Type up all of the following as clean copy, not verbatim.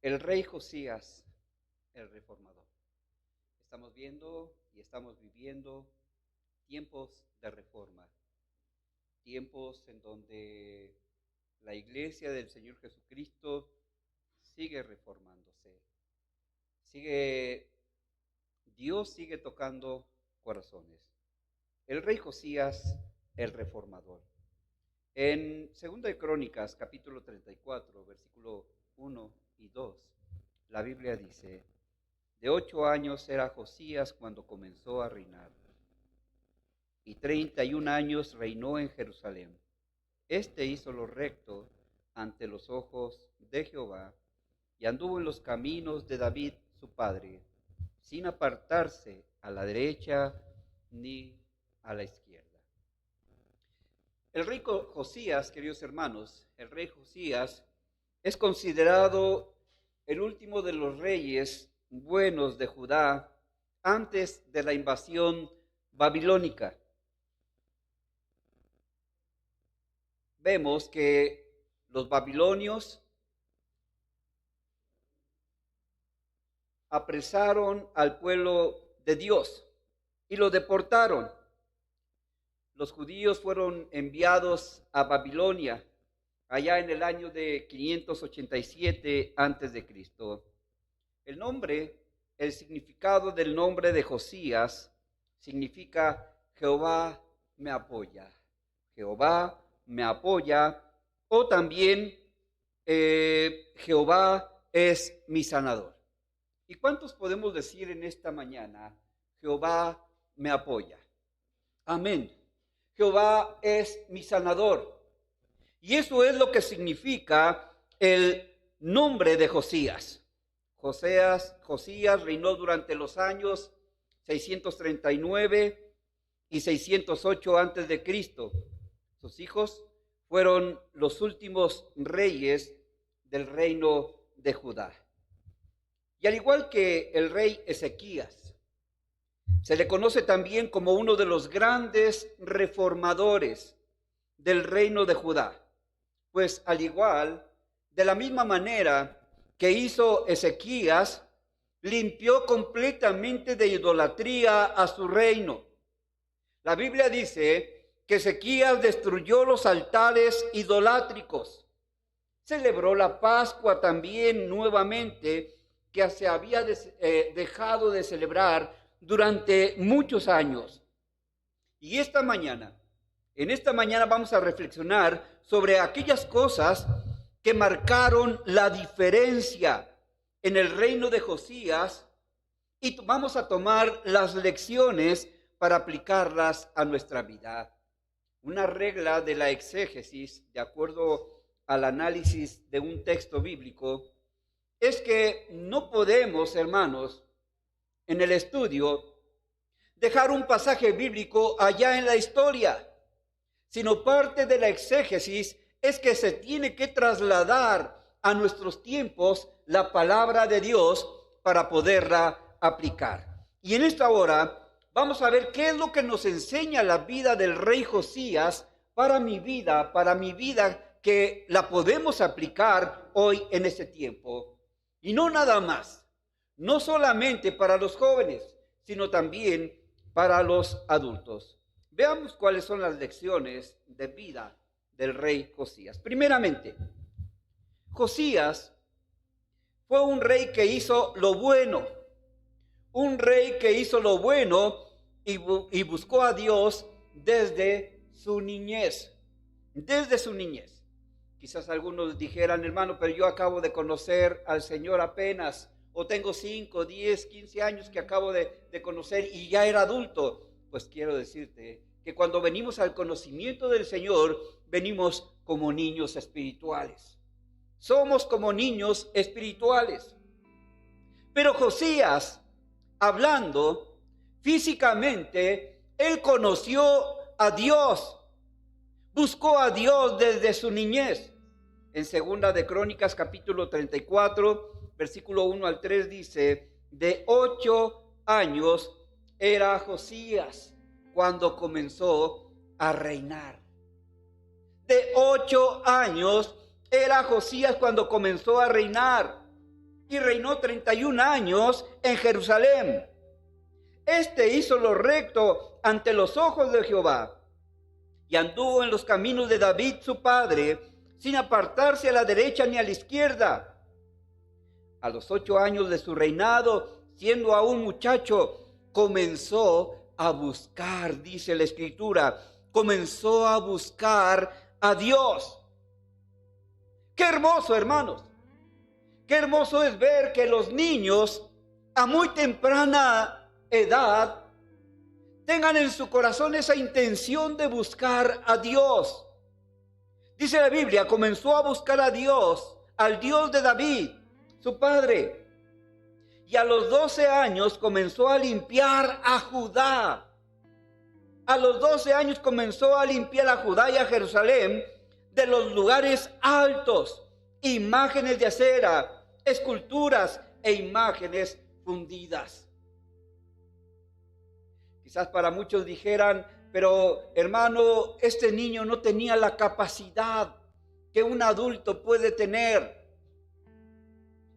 El rey Josías, el reformador. Estamos viendo y estamos viviendo tiempos de reforma, tiempos en donde la iglesia del Señor Jesucristo sigue reformándose, sigue, Dios sigue tocando corazones. El rey Josías, el reformador. En 2 de Crónicas, capítulo 34, versículo 1 y 2, la Biblia dice: de 8 años era Josías cuando comenzó a reinar, y 31 años reinó en Jerusalén. Este hizo lo recto ante los ojos de Jehová, y anduvo en los caminos de David su padre, sin apartarse a la derecha ni a la izquierda. El rey Josías, queridos hermanos, el rey Josías es considerado el último de los reyes buenos de Judá antes de la invasión babilónica. Vemos que los babilonios apresaron al pueblo de Dios y lo deportaron. Los judíos fueron enviados a Babilonia allá en el año de 587 antes de Cristo. El significado del nombre de Josías significa Jehová me apoya. Jehová me apoya, o también Jehová es mi sanador. ¿Y cuántos podemos decir en esta mañana, Jehová me apoya? Amén. Jehová es mi sanador. Y eso es lo que significa el nombre de Josías. Josías reinó durante los años 639 y 608 antes de Cristo. Sus hijos fueron los últimos reyes del reino de Judá. Y al igual que el rey Ezequías, se le conoce también como uno de los grandes reformadores del reino de Judá. Pues al igual, de la misma manera que hizo Ezequías, limpió completamente de idolatría a su reino. La Biblia dice que Ezequías destruyó los altares idolátricos. Celebró la Pascua también nuevamente, que se había dejado de celebrar durante muchos años. Y en esta mañana vamos a reflexionar sobre aquellas cosas que marcaron la diferencia en el reino de Josías, y vamos a tomar las lecciones para aplicarlas a nuestra vida. Una regla de la exégesis, de acuerdo al análisis de un texto bíblico, es que no podemos, hermanos, en el estudio, dejar un pasaje bíblico allá en la historia, sino parte de la exégesis es que se tiene que trasladar a nuestros tiempos la palabra de Dios para poderla aplicar. Y en esta hora vamos a ver qué es lo que nos enseña la vida del rey Josías para mi vida, que la podemos aplicar hoy en este tiempo. Y no nada más, no solamente para los jóvenes, sino también para los adultos. Veamos cuáles son las lecciones de vida del rey Josías. Primeramente, Josías fue un rey que hizo lo bueno, y buscó a Dios desde su niñez. Quizás algunos dijeran, hermano, pero yo acabo de conocer al Señor apenas, o tengo 5, 10, 15 años que acabo de conocer y ya era adulto. Pues quiero decirte que cuando venimos al conocimiento del Señor, venimos como niños espirituales. Somos como niños espirituales. Pero Josías, hablando físicamente, él conoció a Dios, buscó a Dios desde su niñez. En 2 de Crónicas, capítulo 34, versículo 1 al 3 dice: de 8 años era Josías cuando comenzó a reinar. De 8 años era Josías cuando comenzó a reinar. y reinó 31 años en Jerusalén. Este hizo lo recto ante los ojos de Jehová y anduvo en los caminos de David su padre, sin apartarse a la derecha ni a la izquierda. A los 8 años de su reinado, siendo aún muchacho, comenzó a buscar, dice la Escritura, comenzó a buscar a Dios. Qué hermoso, hermanos. Qué hermoso es ver que los niños a muy temprana edad tengan en su corazón esa intención de buscar a Dios. Dice la Biblia, comenzó a buscar a Dios, al Dios de David, su padre. Y a los 12 años comenzó a limpiar a Judá. A los 12 años comenzó a limpiar a Judá y a Jerusalén de los lugares altos, imágenes de acera, esculturas e imágenes fundidas. Quizás para muchos dijeran, pero hermano, este niño no tenía la capacidad que un adulto puede tener.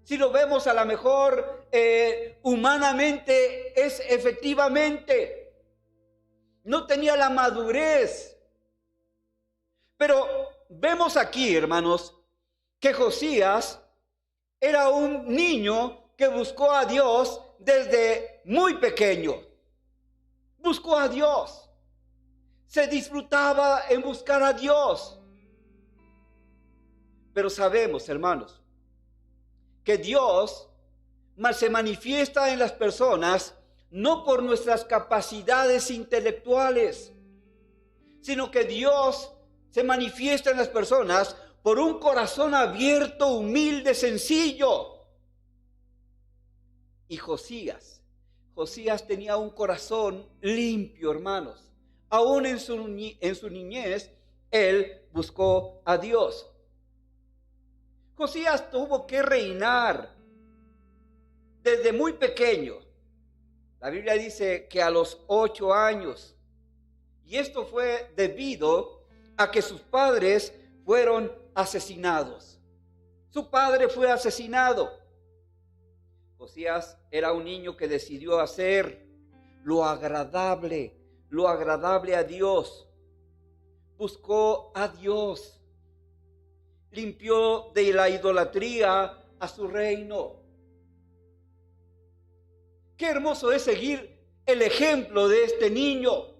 Si lo vemos a lo mejor humanamente, es efectivamente, no tenía la madurez. Pero vemos aquí, hermanos, que Josías era un niño que buscó a Dios desde muy pequeño. Buscó a Dios. Se disfrutaba en buscar a Dios. Pero sabemos, hermanos, que Dios se manifiesta en las personas no por nuestras capacidades intelectuales, sino que Dios se manifiesta en las personas por un corazón abierto, humilde, sencillo. Y Josías tenía un corazón limpio, hermanos. Aún en su niñez, él buscó a Dios. Josías tuvo que reinar desde muy pequeño. La Biblia dice que a los 8 años. Y esto fue debido a que sus padres fueron asesinados. Su padre fue asesinado. Josías era un niño que decidió hacer lo agradable a Dios. Buscó a Dios. Limpió de la idolatría a su reino. Qué hermoso es seguir el ejemplo de este niño.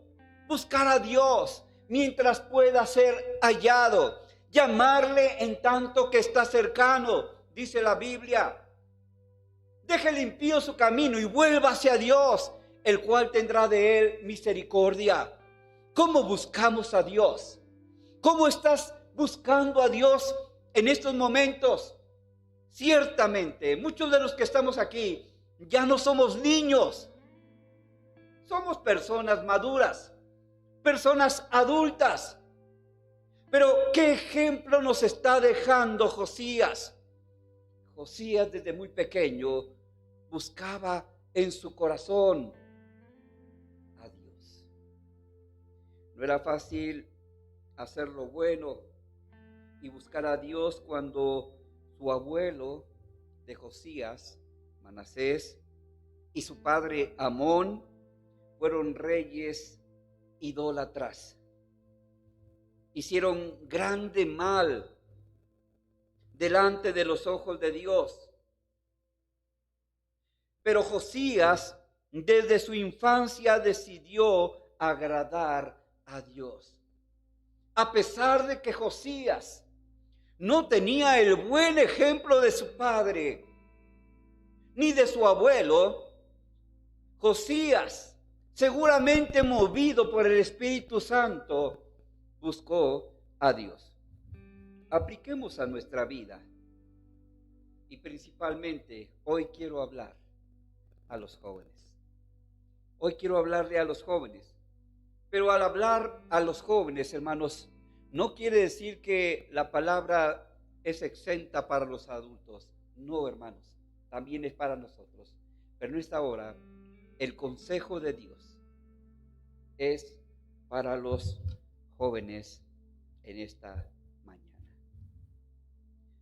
Buscar a Dios mientras pueda ser hallado. Llamarle en tanto que está cercano, dice la Biblia. Deje limpio su camino y vuélvase a Dios, el cual tendrá de él misericordia. ¿Cómo buscamos a Dios? ¿Cómo estás buscando a Dios en estos momentos? Ciertamente, muchos de los que estamos aquí ya no somos niños. Somos personas maduras, personas adultas. Pero ¿qué ejemplo nos está dejando Josías? Josías desde muy pequeño buscaba en su corazón a Dios. No era fácil hacer lo bueno y buscar a Dios cuando su abuelo de Josías, Manasés, y su padre Amón fueron reyes idólatras. Hicieron grande mal delante de los ojos de Dios. Pero Josías desde su infancia decidió agradar a Dios. A pesar de que Josías no tenía el buen ejemplo de su padre ni de su abuelo, Josías, seguramente movido por el Espíritu Santo, buscó a Dios. Apliquemos a nuestra vida y principalmente hoy quiero hablar a los jóvenes. Hoy quiero hablarle a los jóvenes, pero al hablar a los jóvenes, hermanos, no quiere decir que la palabra es exenta para los adultos. No, hermanos, también es para nosotros. Pero en esta hora, el consejo de Dios es para los jóvenes en esta mañana.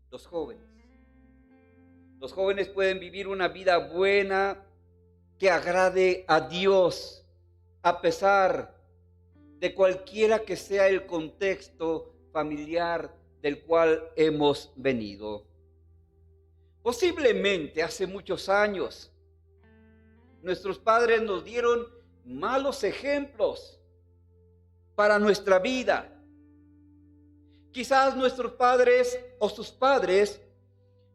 Los jóvenes Los jóvenes pueden vivir una vida buena que agrade a Dios, a pesar de cualquiera que sea el contexto familiar del cual hemos venido. Posiblemente hace muchos años, nuestros padres nos dieron malos ejemplos para nuestra vida. Quizás nuestros padres o sus padres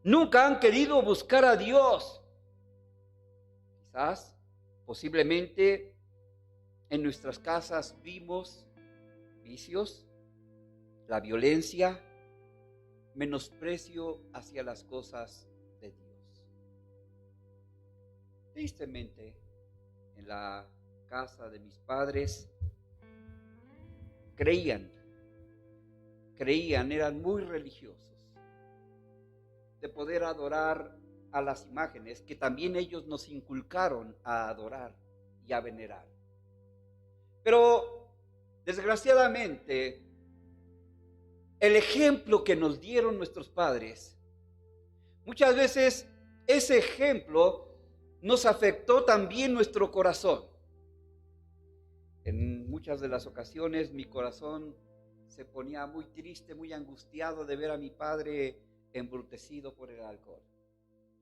nunca han querido buscar a Dios. Quizás, posiblemente, en nuestras casas vimos vicios, la violencia, menosprecio hacia las cosas de Dios. Tristemente, en la casa de mis padres, creían, eran muy religiosos, de poder adorar a las imágenes que también ellos nos inculcaron a adorar y a venerar. Pero, desgraciadamente, el ejemplo que nos dieron nuestros padres, muchas veces ese ejemplo nos afectó también nuestro corazón. En muchas de las ocasiones mi corazón se ponía muy triste, muy angustiado de ver a mi padre embrutecido por el alcohol.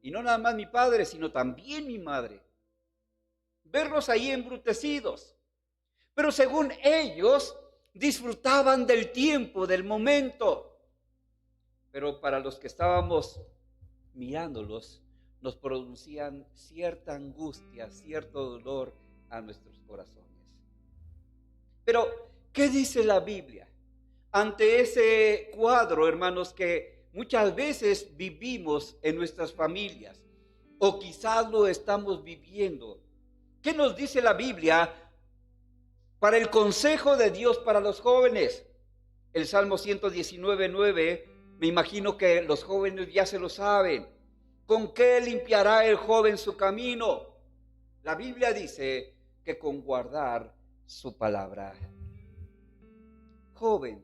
Y no nada más mi padre, sino también mi madre. Verlos ahí embrutecidos. Pero según ellos, disfrutaban del tiempo, del momento. Pero para los que estábamos mirándolos, nos producían cierta angustia, cierto dolor a nuestros corazones. Pero, ¿qué dice la Biblia ante ese cuadro, hermanos, que muchas veces vivimos en nuestras familias? O quizás lo estamos viviendo. ¿Qué nos dice la Biblia para el consejo de Dios para los jóvenes? El Salmo 119:9, me imagino que los jóvenes ya se lo saben. ¿Con qué limpiará el joven su camino? La Biblia dice que con guardar su palabra. Joven,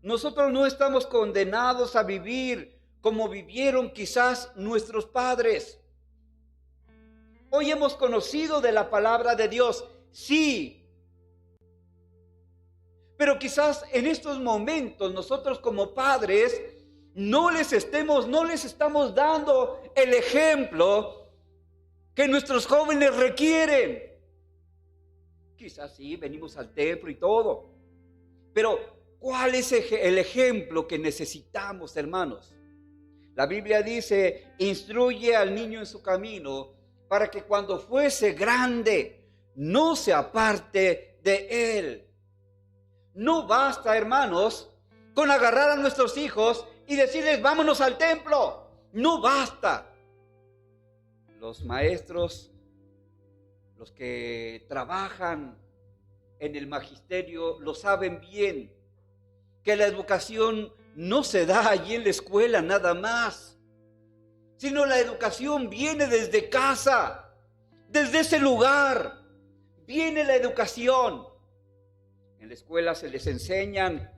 nosotros no estamos condenados a vivir como vivieron quizás nuestros padres. Hoy hemos conocido de la palabra de Dios, sí. Pero quizás en estos momentos nosotros como padres no les estamos dando el ejemplo que nuestros jóvenes requieren. Quizás sí, venimos al templo y todo. Pero, ¿cuál es el ejemplo que necesitamos, hermanos? La Biblia dice, instruye al niño en su camino para que cuando fuese grande no se aparte de él. No basta, hermanos, con agarrar a nuestros hijos y decirles, vámonos al templo. No basta. Los maestros, los que trabajan en el magisterio, lo saben bien, que la educación no se da allí en la escuela nada más, sino la educación viene desde casa, desde ese lugar, viene la educación. En la escuela se les enseñan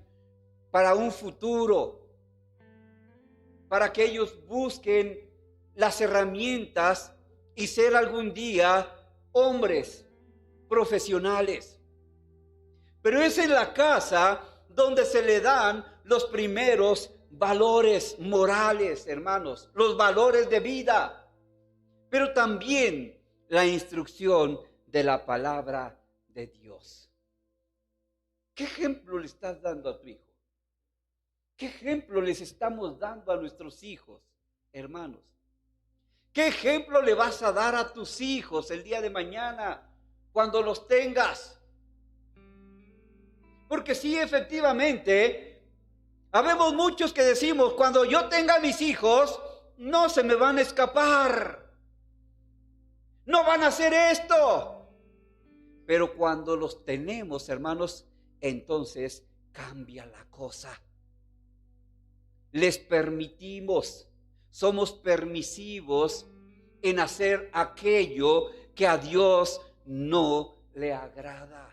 para un futuro, para que ellos busquen las herramientas y ser algún día hombres profesionales. Pero es en la casa donde se le dan los primeros valores morales, hermanos, los valores de vida, pero también la instrucción de la palabra de Dios. ¿Qué ejemplo le estás dando a tu hijo? ¿Qué ejemplo les estamos dando a nuestros hijos, hermanos? ¿Qué ejemplo le vas a dar a tus hijos el día de mañana cuando los tengas? Porque sí, efectivamente, habemos muchos que decimos, cuando yo tenga mis hijos, no se me van a escapar. No van a hacer esto. Pero cuando los tenemos, hermanos, entonces cambia la cosa. Les permitimos, somos permisivos en hacer aquello que a Dios no le agrada.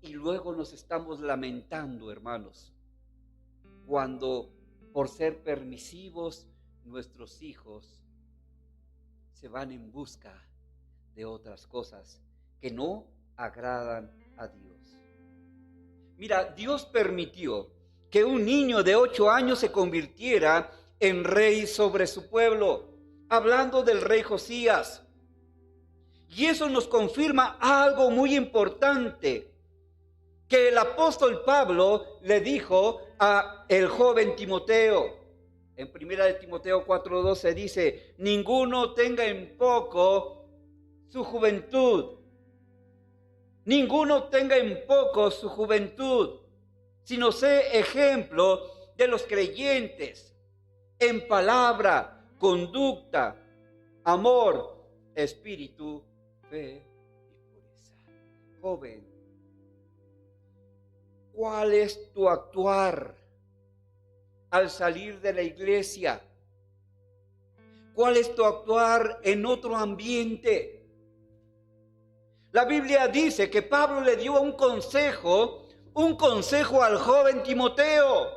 Y luego nos estamos lamentando, hermanos, cuando por ser permisivos nuestros hijos se van en busca de otras cosas que no agradan a Dios. Mira, Dios permitió que un niño de 8 años se convirtiera en rey sobre su pueblo, hablando del rey Josías. Y eso nos confirma algo muy importante que el apóstol Pablo le dijo a el joven Timoteo. En 1 de Timoteo 4:12 dice: ninguno tenga en poco su juventud. Ninguno tenga en poco su juventud, sino sé ejemplo de los creyentes en palabra, conducta, amor, espíritu, fe y pureza. Joven, ¿cuál es tu actuar al salir de la iglesia? ¿Cuál es tu actuar en otro ambiente? La Biblia dice que Pablo le dio un consejo al joven Timoteo.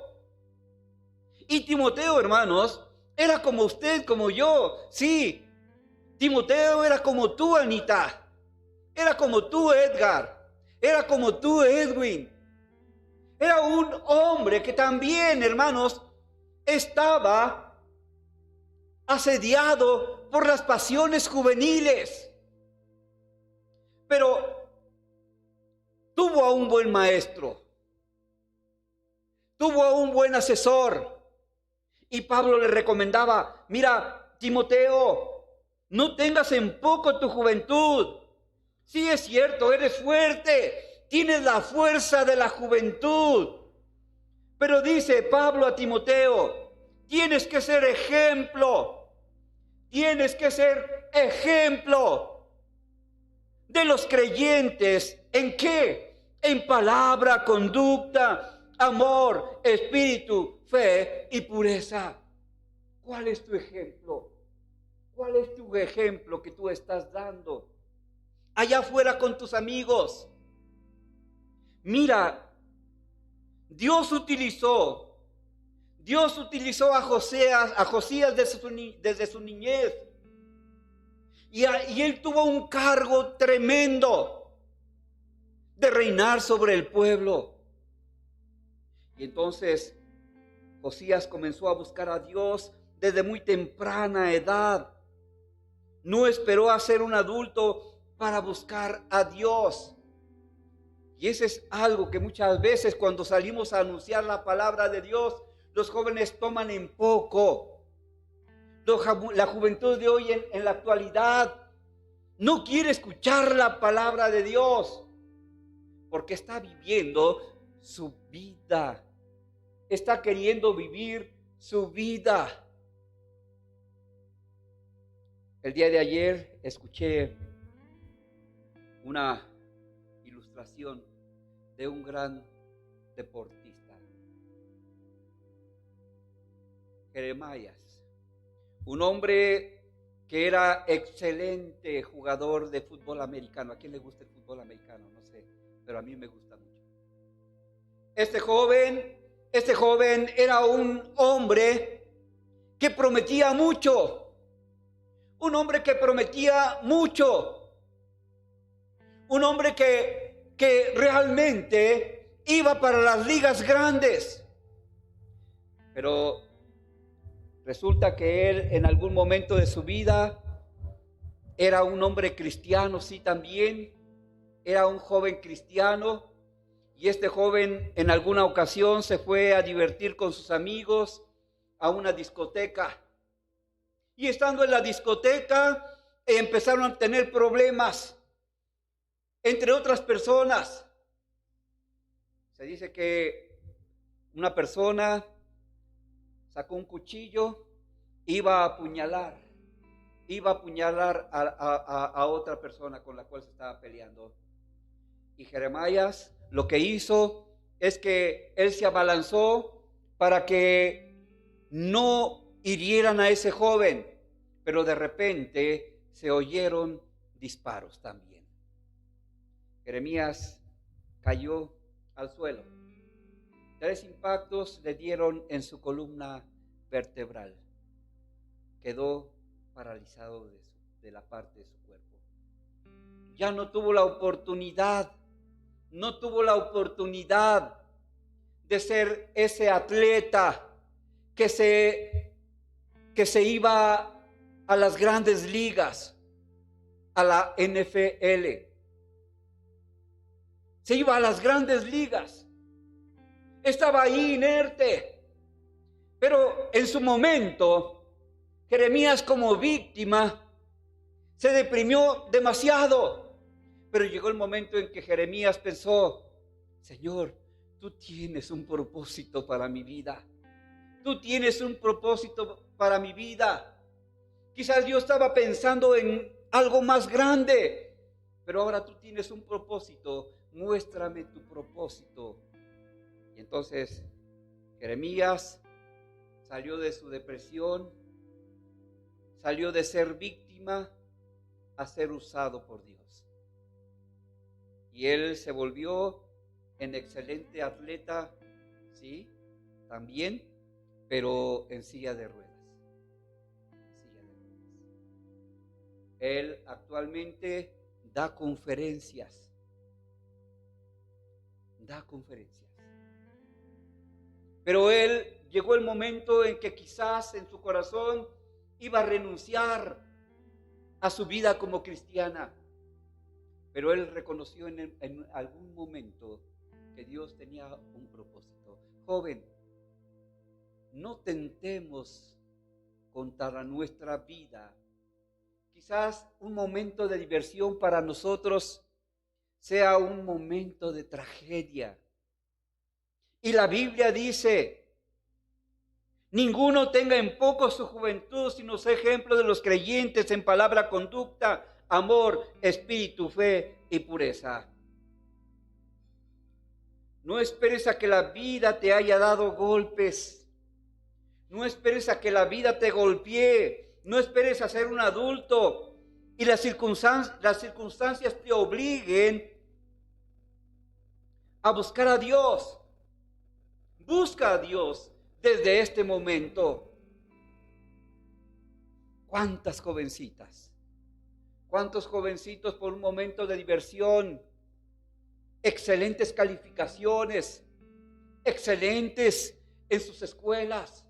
Y Timoteo, hermanos, era como usted, como yo. Sí, Timoteo era como tú, Anita. Era como tú, Edgar. Era como tú, Edwin. Era un hombre que también, hermanos, estaba asediado por las pasiones juveniles. Pero tuvo a un buen maestro, tuvo a un buen asesor. Y Pablo le recomendaba: mira, Timoteo, no tengas en poco tu juventud. Sí, es cierto, eres fuerte, tienes la fuerza de la juventud. Pero dice Pablo a Timoteo: tienes que ser ejemplo. Tienes que ser ejemplo de los creyentes. ¿En qué? En palabra, conducta, amor, espíritu, fe y pureza. ¿Cuál es tu ejemplo? ¿Cuál es tu ejemplo que tú estás dando allá afuera con tus amigos? Mira, Dios utilizó a Josías desde su niñez. Y él tuvo un cargo tremendo de reinar sobre el pueblo. Y entonces Josías comenzó a buscar a Dios desde muy temprana edad. No esperó a ser un adulto para buscar a Dios. Y ese es algo que muchas veces cuando salimos a anunciar la palabra de Dios, los jóvenes toman en poco. La juventud de hoy en la actualidad no quiere escuchar la palabra de Dios porque está viviendo su vida. Está queriendo vivir su vida. El día de ayer escuché una ilustración de un gran deportista, Jeremías, un hombre que era excelente jugador de fútbol americano. ¿A quién le gusta el fútbol americano? No sé, pero a mí me gusta mucho. Este joven era un hombre que prometía mucho. Un hombre que prometía mucho. Un hombre que realmente iba para las ligas grandes. Pero resulta que él en algún momento de su vida era un hombre cristiano, sí, también. Era un joven cristiano. Y este joven en alguna ocasión se fue a divertir con sus amigos a una discoteca. Y estando en la discoteca empezaron a tener problemas entre otras personas. Se dice que una persona sacó un cuchillo, iba a apuñalar a otra persona con la cual se estaba peleando. Y Jeremías lo que hizo es que él se abalanzó para que no hirieran a ese joven, pero de repente se oyeron disparos también. Jeremías cayó al suelo. 3 impactos le dieron en su columna vertebral. quedó paralizado de la parte de su cuerpo. Ya no tuvo la oportunidad, de ser ese atleta que se iba a las grandes ligas, a la NFL. Se iba a las grandes ligas. Estaba ahí inerte. Pero en su momento, Jeremías como víctima se deprimió demasiado. Pero llegó el momento en que Jeremías pensó: Señor, tú tienes un propósito para mi vida. Tú tienes un propósito para mi vida. Quizás yo estaba pensando en algo más grande, pero ahora tú tienes un propósito. Muéstrame tu propósito. Y entonces Jeremías salió de su depresión, salió de ser víctima a ser usado por Dios. Y él se volvió en excelente atleta, sí, también, pero en silla de ruedas. Él actualmente da conferencias. Pero él llegó el momento en que quizás en su corazón iba a renunciar a su vida como cristiana. Pero él reconoció en algún momento que Dios tenía un propósito. Joven, no tentemos contra nuestra vida. Quizás un momento de diversión para nosotros sea un momento de tragedia. Y la Biblia dice: ninguno tenga en poco su juventud, sino sea ejemplo de los creyentes en palabra, conducta, amor, espíritu, fe y pureza. No esperes a que la vida te haya dado golpes. No esperes a que la vida te golpee. No esperes a ser un adulto y las circunstancias te obliguen a buscar a Dios. Busca a Dios desde este momento. ¿Cuántas jovencitas? ¿Cuántos jovencitos por un momento de diversión? Excelentes calificaciones, excelentes en sus escuelas,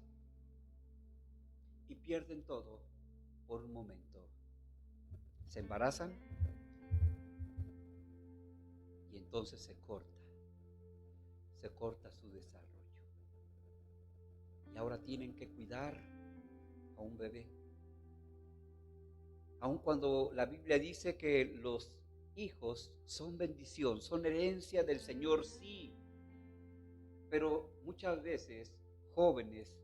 y pierden todo por un momento. Se embarazan y entonces se corta su desarrollo. Y ahora tienen que cuidar a un bebé. Aun cuando la Biblia dice que los hijos son bendición, son herencia del Señor, sí. Pero muchas veces, jóvenes,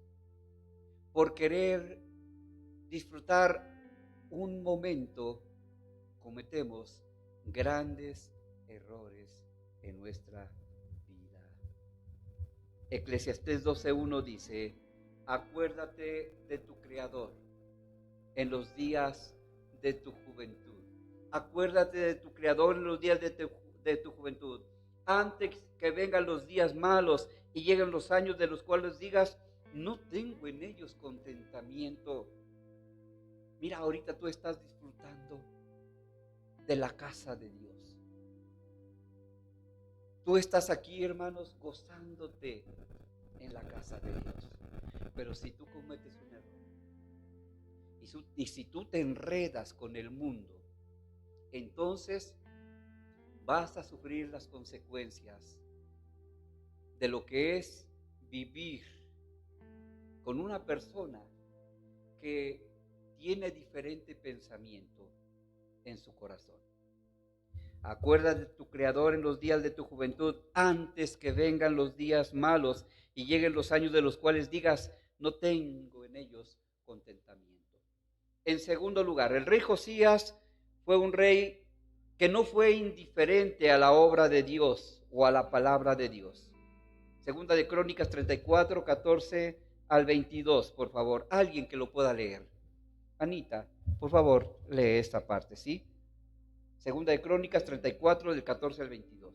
por querer disfrutar un momento, cometemos grandes errores en nuestra vida. Eclesiastés 12:1 dice: acuérdate de tu Creador en los días de tu juventud. Acuérdate de tu Creador en los días de tu juventud, antes que vengan los días malos y lleguen los años de los cuales digas: no tengo en ellos contentamiento. Mira, ahorita tú estás disfrutando de la casa de Dios. Tú estás aquí, hermanos, gozándote en la casa de Dios. Pero si tú cometes un error y si tú te enredas con el mundo, entonces vas a sufrir las consecuencias de lo que es vivir con una persona que tiene diferente pensamiento en su corazón. Acuérdate de tu Creador en los días de tu juventud, antes que vengan los días malos y lleguen los años de los cuales digas: no tengo en ellos contentamiento. En segundo lugar, el rey Josías fue un rey que no fue indiferente a la obra de Dios o a la palabra de Dios. Segunda de Crónicas 34, 14 al 22, por favor. Alguien que lo pueda leer. Anita, por favor, lee esta parte, ¿sí? Segunda de Crónicas 34, del 14 al 22.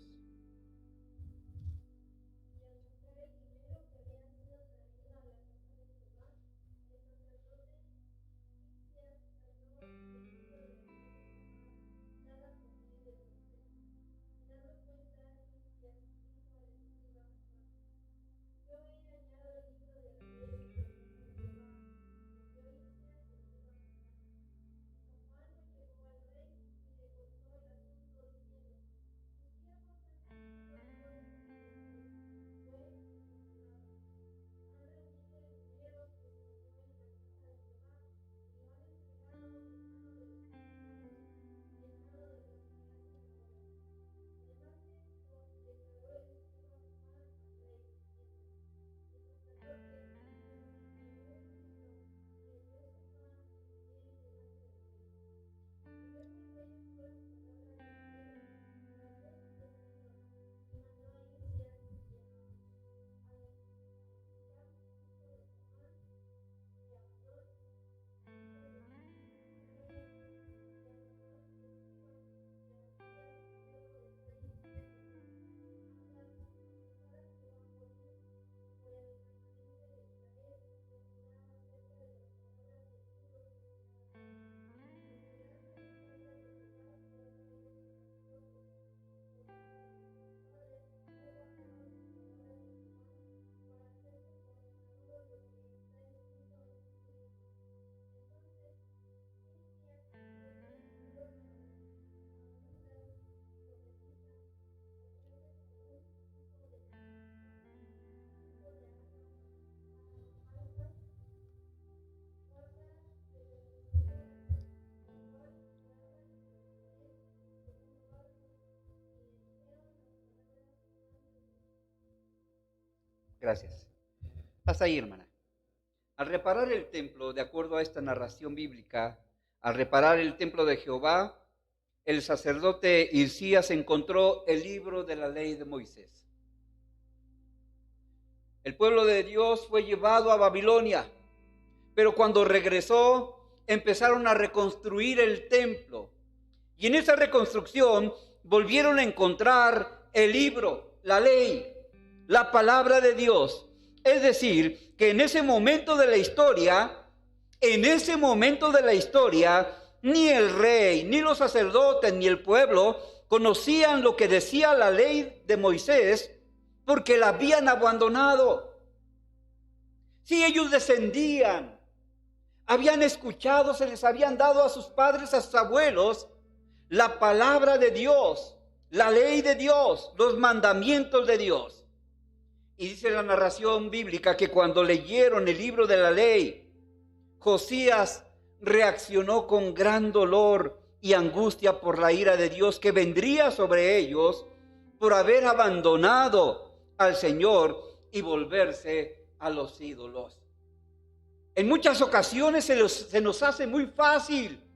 Gracias. Hasta ahí, hermana. Al reparar el templo, de acuerdo a esta narración bíblica, al reparar el templo de Jehová, el sacerdote Hilcías encontró el libro de la ley de Moisés. El pueblo de Dios fue llevado a Babilonia, pero cuando regresó empezaron a reconstruir el templo. Y en esa reconstrucción volvieron a encontrar el libro, la ley, la palabra de Dios. Es decir, que en ese momento de la historia, ni el rey, ni los sacerdotes, ni el pueblo conocían lo que decía la ley de Moisés, porque la habían abandonado. Si ellos descendían, habían escuchado, se les habían dado a sus padres, a sus abuelos, la palabra de Dios, la ley de Dios, los mandamientos de Dios. Y dice la narración bíblica que cuando leyeron el libro de la ley, Josías reaccionó con gran dolor y angustia por la ira de Dios que vendría sobre ellos por haber abandonado al Señor y volverse a los ídolos. En muchas ocasiones se nos hace muy fácil,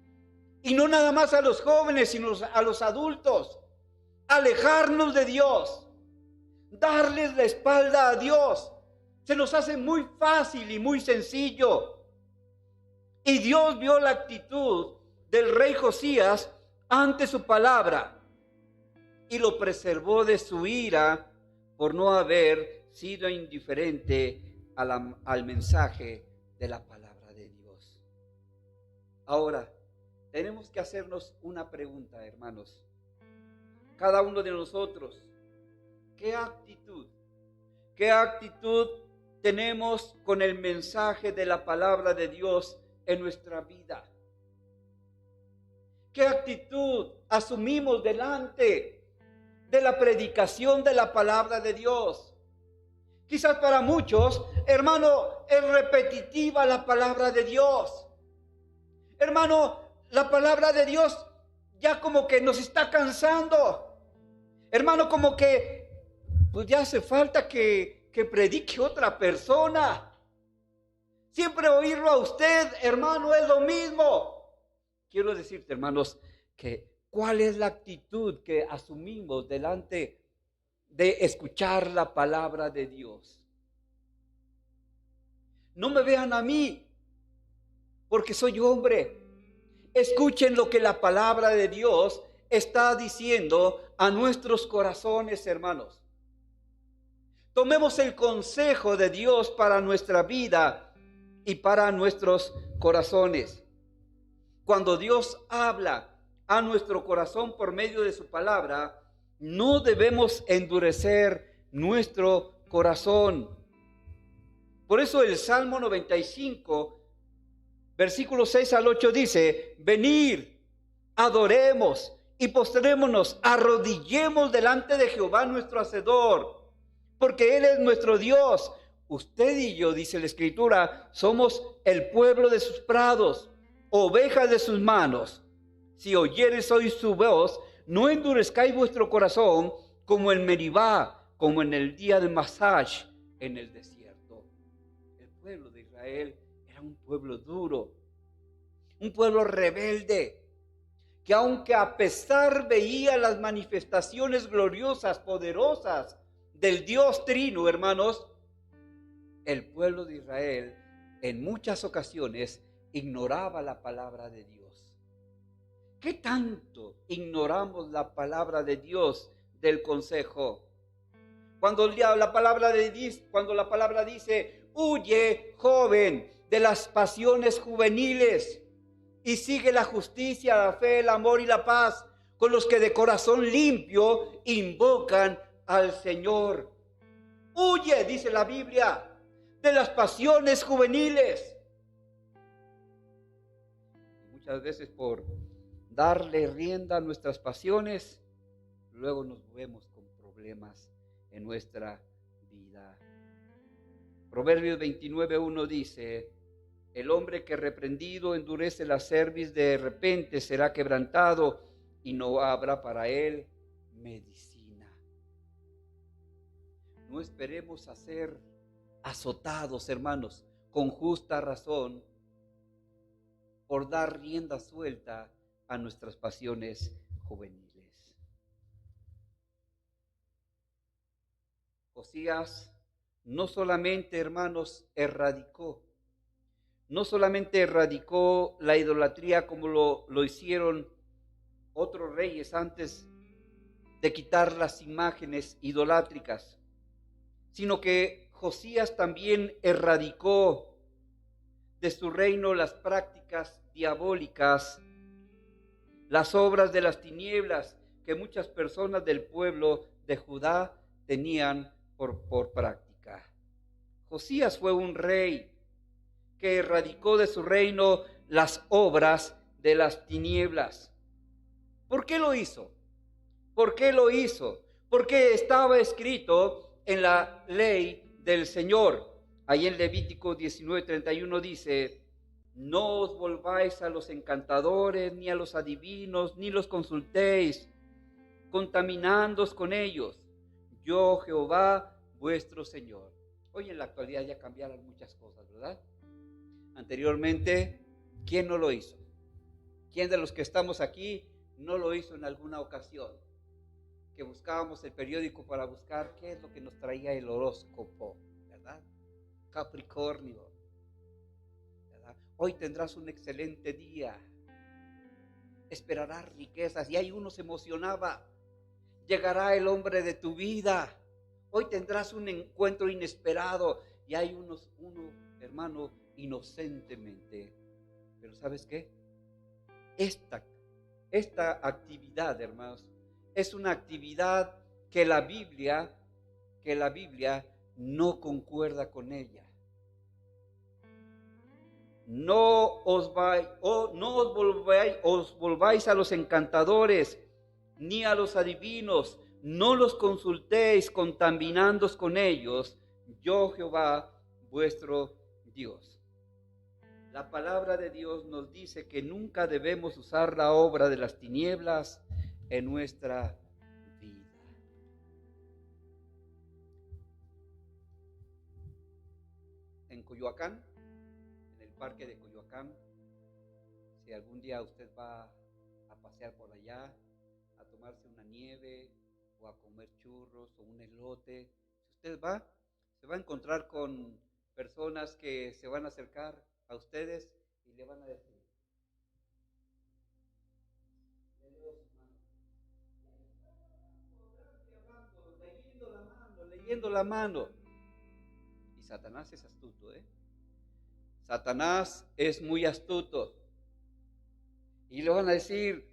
y no nada más a los jóvenes, sino a los adultos, alejarnos de Dios, darles la espalda a Dios. Se nos hace muy fácil y muy sencillo. Y Dios vio la actitud del rey Josías ante su palabra y lo preservó de su ira por no haber sido indiferente al mensaje de la palabra de Dios. Ahora, tenemos que hacernos una pregunta, hermanos. Cada uno de nosotros, ¿qué actitud tenemos con el mensaje de la palabra de Dios en nuestra vida? ¿Qué actitud asumimos delante de la predicación de la palabra de Dios? Quizás para muchos, hermano, es repetitiva la palabra de Dios. Hermano, la palabra de Dios ya como que nos está cansando. Hermano, como que pues ya hace falta que predique otra persona. Siempre oírlo a usted, hermano, es lo mismo. Quiero decirte, hermanos, que cuál es la actitud que asumimos delante de escuchar la palabra de Dios. No me vean a mí, porque soy hombre. Escuchen lo que la palabra de Dios está diciendo a nuestros corazones, hermanos. Tomemos el consejo de Dios para nuestra vida y para nuestros corazones. Cuando Dios habla a nuestro corazón por medio de su palabra, no debemos endurecer nuestro corazón. Por eso el Salmo 95, versículos 6 al 8 dice: venid, adoremos y postrémonos, arrodillemos delante de Jehová nuestro Hacedor, porque Él es nuestro Dios. Usted y yo, dice la Escritura, somos el pueblo de sus prados, ovejas de sus manos. Si oyereis hoy su voz, no endurezcáis vuestro corazón como en Meribá, como en el día de Masach en el desierto. El pueblo de Israel era un pueblo duro, un pueblo rebelde, que aunque a pesar veía las manifestaciones gloriosas, poderosas del Dios Trino, hermanos, el pueblo de Israel en muchas ocasiones ignoraba la palabra de Dios. ¿Qué tanto ignoramos la palabra de Dios del consejo? Cuando la palabra dice, huye, joven, de las pasiones juveniles y sigue la justicia, la fe, el amor y la paz con los que de corazón limpio invocan al Señor. Huye, dice la Biblia, de las pasiones juveniles. Muchas veces por darle rienda a nuestras pasiones, luego nos vemos con problemas en nuestra vida. Proverbios 29:1 dice: el hombre que reprendido endurece la cerviz, de repente será quebrantado y no habrá para él medicina. No esperemos a ser azotados, hermanos, con justa razón, por dar rienda suelta a nuestras pasiones juveniles. Josías no solamente, hermanos, no solamente erradicó la idolatría como lo hicieron otros reyes antes de quitar las imágenes idolátricas, sino que Josías también erradicó de su reino las prácticas diabólicas, las obras de las tinieblas que muchas personas del pueblo de Judá tenían por práctica. Josías fue un rey que erradicó de su reino las obras de las tinieblas. ¿Por qué lo hizo? ¿Por qué lo hizo? Porque estaba escrito en la ley del Señor. Ahí en Levítico 19:31 dice: no os volváis a los encantadores, ni a los adivinos, ni los consultéis, contaminándoos con ellos. Yo, Jehová, vuestro Señor. Hoy en la actualidad ya cambiaron muchas cosas, ¿verdad? Anteriormente, ¿quién no lo hizo? ¿Quién de los que estamos aquí no lo hizo en alguna ocasión? Que buscábamos el periódico para buscar qué es lo que nos traía el horóscopo, ¿verdad? Capricornio, ¿verdad? Hoy tendrás un excelente día, esperarás riquezas, y ahí uno se emocionaba. Llegará el hombre de tu vida. Hoy tendrás un encuentro inesperado, y hay uno, hermano, inocentemente. Pero ¿sabes qué? Esta actividad, hermanos, es una actividad que la Biblia no concuerda con ella. No os volváis a los encantadores, ni a los adivinos, no los consultéis, contaminándoos con ellos. Yo, Jehová, vuestro Dios. La palabra de Dios nos dice que nunca debemos usar la obra de las tinieblas en nuestra vida. En Coyoacán, en el parque de Coyoacán, si algún día usted va a pasear por allá, a tomarse una nieve o a comer churros o un elote, si usted va, se va a encontrar con personas que se van a acercar a ustedes y le van a decir: leyendo la mano. Y Satanás es astuto, ¿eh? Satanás es muy astuto. Y le van a decir: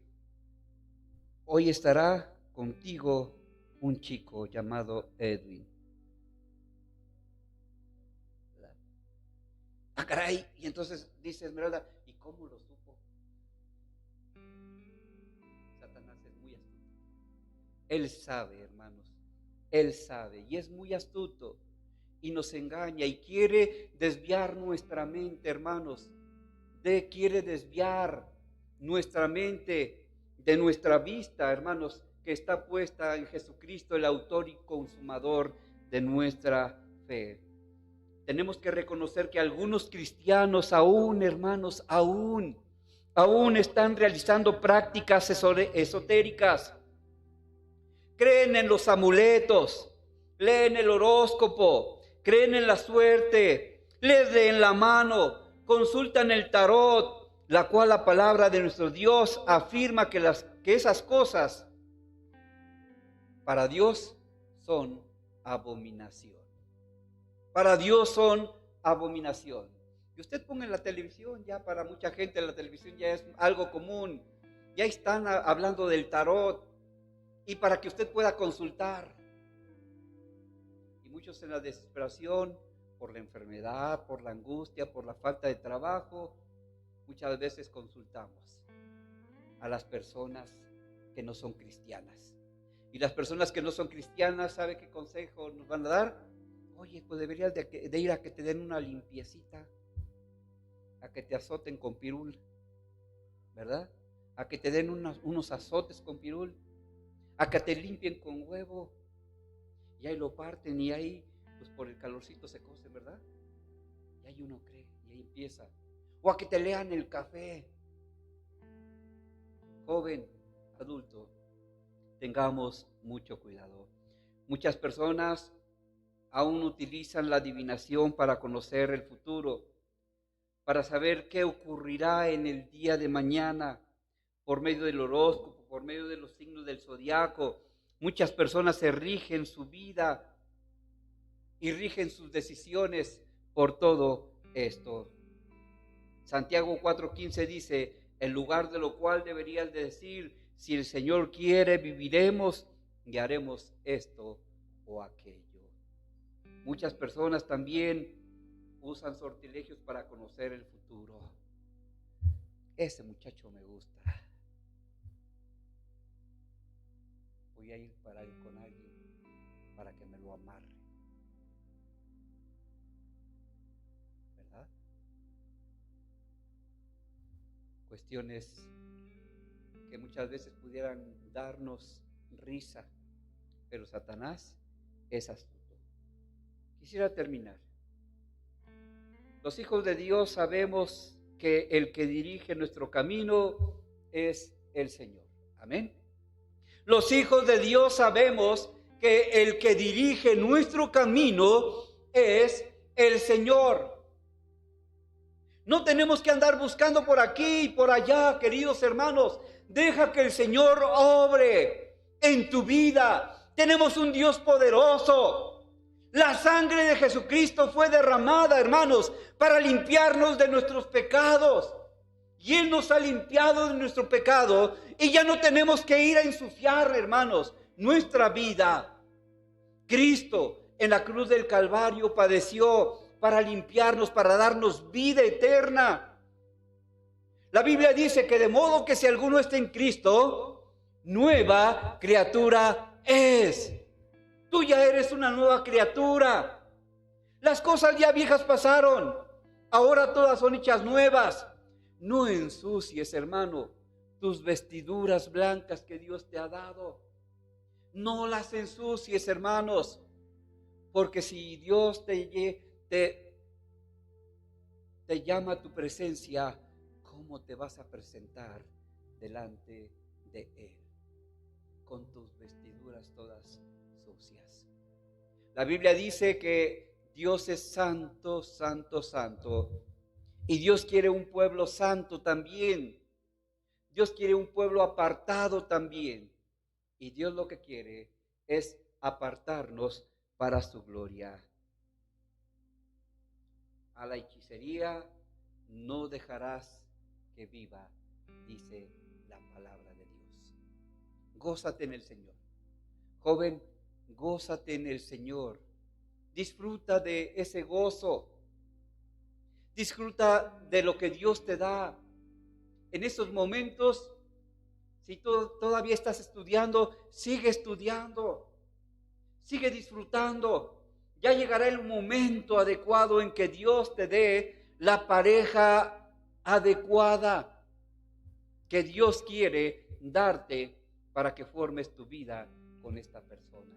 hoy estará contigo un chico llamado Edwin. ¿Verdad? Ah, caray. Y entonces dice Esmeralda: ¿y cómo lo supo? Satanás es muy astuto. Él sabe, hermanos. Él sabe y es muy astuto y nos engaña y quiere desviar nuestra mente, hermanos. Quiere desviar nuestra mente de nuestra vista, hermanos, que está puesta en Jesucristo, el autor y consumador de nuestra fe. Tenemos que reconocer que algunos cristianos aún, hermanos, aún están realizando prácticas esotéricas. Creen en los amuletos, leen el horóscopo, creen en la suerte, les leen la mano, consultan el tarot, la cual la palabra de nuestro Dios afirma que esas cosas para Dios son abominación. Para Dios son abominación. Y usted ponga en la televisión, ya para mucha gente la televisión ya es algo común. Ya están hablando del tarot y para que usted pueda consultar. Y muchos en la desesperación por la enfermedad, por la angustia, por la falta de trabajo, muchas veces consultamos a las personas que no son cristianas. Y las personas que no son cristianas, ¿sabe qué consejo nos van a dar? Oye, pues deberías de ir a que te den una limpiecita, a que te azoten con pirul, ¿verdad? A que te den unos azotes con pirul, a que te limpien con huevo. Y ahí lo parten y ahí pues por el calorcito se cocen, ¿verdad? Y ahí uno cree, y ahí empieza. O a que te lean el café. Joven, adulto, tengamos mucho cuidado. Muchas personas aún utilizan la adivinación para conocer el futuro, para saber qué ocurrirá en el día de mañana, por medio del horóscopo, por medio de los signos del zodiaco. Muchas personas se rigen su vida y rigen sus decisiones por todo esto. Santiago 4:15 dice, en lugar de lo cual deberías de decir, si el Señor quiere, viviremos y haremos esto o aquello. Muchas personas también usan sortilegios para conocer el futuro. Ese muchacho me gusta. Voy a ir para ir con alguien para que me lo amarre. ¿Verdad? Cuestiones que muchas veces pudieran darnos risa, pero Satanás es astuto. Quisiera terminar. Los hijos de Dios sabemos que el que dirige nuestro camino es el Señor. Amén. Los hijos de Dios sabemos que el que dirige nuestro camino es el Señor. No tenemos que andar buscando por aquí y por allá, queridos hermanos. Deja que el Señor obre en tu vida. Tenemos un Dios poderoso. La sangre de Jesucristo fue derramada, hermanos, para limpiarnos de nuestros pecados. Y Él nos ha limpiado de nuestro pecado y ya no tenemos que ir a ensuciar, hermanos, nuestra vida. Cristo en la cruz del Calvario padeció para limpiarnos, para darnos vida eterna. La Biblia dice que de modo que si alguno está en Cristo, nueva criatura es. Tú ya eres una nueva criatura. Las cosas ya viejas pasaron, ahora todas son hechas nuevas. No ensucies, hermano, tus vestiduras blancas que Dios te ha dado. No las ensucies, hermanos, porque si Dios te llama a tu presencia, ¿cómo te vas a presentar delante de Él? Con tus vestiduras todas sucias. La Biblia dice que Dios es santo, santo, santo. Y Dios quiere un pueblo santo también. Dios quiere un pueblo apartado también. Y Dios lo que quiere es apartarnos para su gloria. A la hechicería no dejarás que viva, dice la palabra de Dios. Gózate en el Señor. Joven, gózate en el Señor. Disfruta de ese gozo. Disfruta de lo que Dios te da. En esos momentos, si tú todavía estás estudiando, sigue estudiando. Sigue disfrutando. Ya llegará el momento adecuado en que Dios te dé la pareja adecuada que Dios quiere darte para que formes tu vida con esta persona.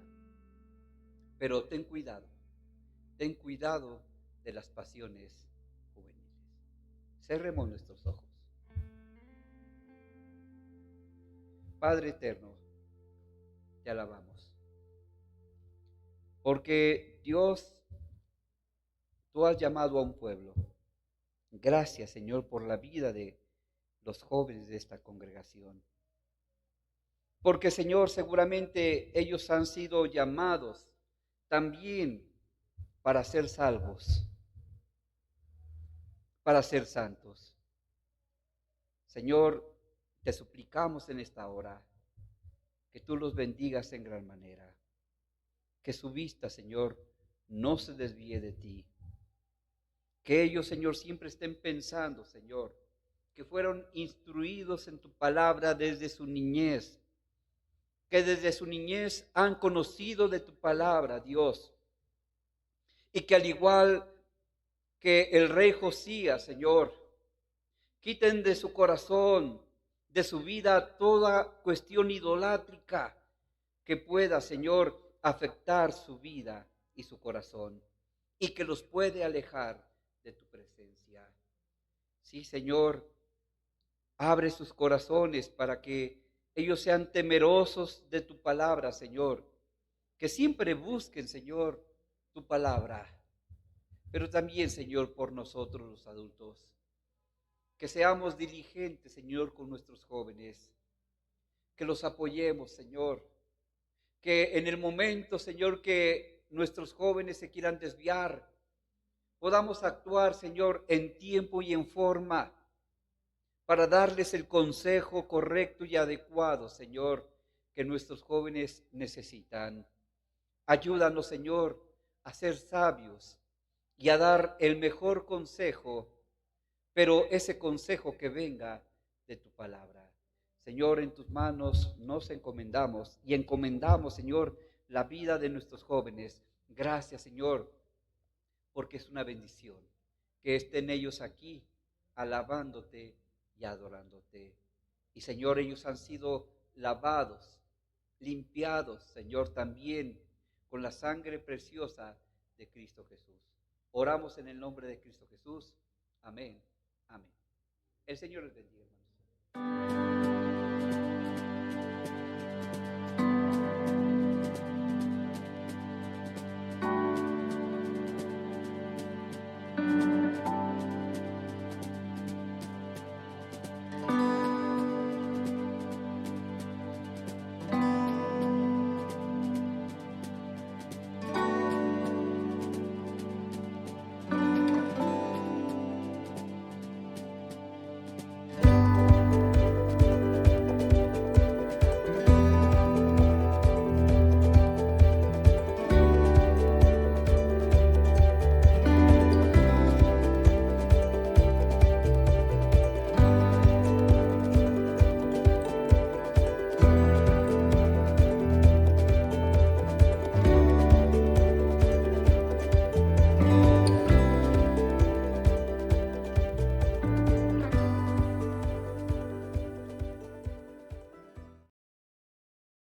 Pero ten cuidado de las pasiones juveniles. Cerremos nuestros ojos. Padre eterno, te alabamos. Porque Dios, tú has llamado a un pueblo. Gracias, Señor, por la vida de los jóvenes de esta congregación. Porque, Señor, seguramente ellos han sido llamados también para ser salvos, para ser santos. Señor, te suplicamos en esta hora que tú los bendigas en gran manera. Que su vista, Señor, no se desvíe de ti. Que ellos, Señor, siempre estén pensando, Señor, que fueron instruidos en tu palabra desde su niñez. Que desde su niñez han conocido de tu palabra, Dios. Y que al igual que el rey Josías, Señor, quiten de su corazón, de su vida, toda cuestión idolátrica que pueda, Señor, afectar su vida y su corazón, y que los puede alejar de tu presencia. Sí, Señor, abre sus corazones para que ellos sean temerosos de tu palabra, Señor, que siempre busquen, Señor, tu palabra, pero también, Señor, por nosotros los adultos, que seamos diligentes, Señor, con nuestros jóvenes, que los apoyemos, Señor, que en el momento, Señor, que nuestros jóvenes se quieran desviar, podamos actuar, Señor, en tiempo y en forma para darles el consejo correcto y adecuado, Señor, que nuestros jóvenes necesitan. Ayúdanos, Señor, a ser sabios y a dar el mejor consejo, pero ese consejo que venga de tu palabra. Señor, en tus manos nos encomendamos y encomendamos, Señor, la vida de nuestros jóvenes. Gracias, Señor, porque es una bendición que estén ellos aquí alabándote y adorándote. Y, Señor, ellos han sido lavados, limpiados, Señor, también con la sangre preciosa de Cristo Jesús. Oramos en el nombre de Cristo Jesús. Amén. Amén. El Señor les bendiga, hermanos.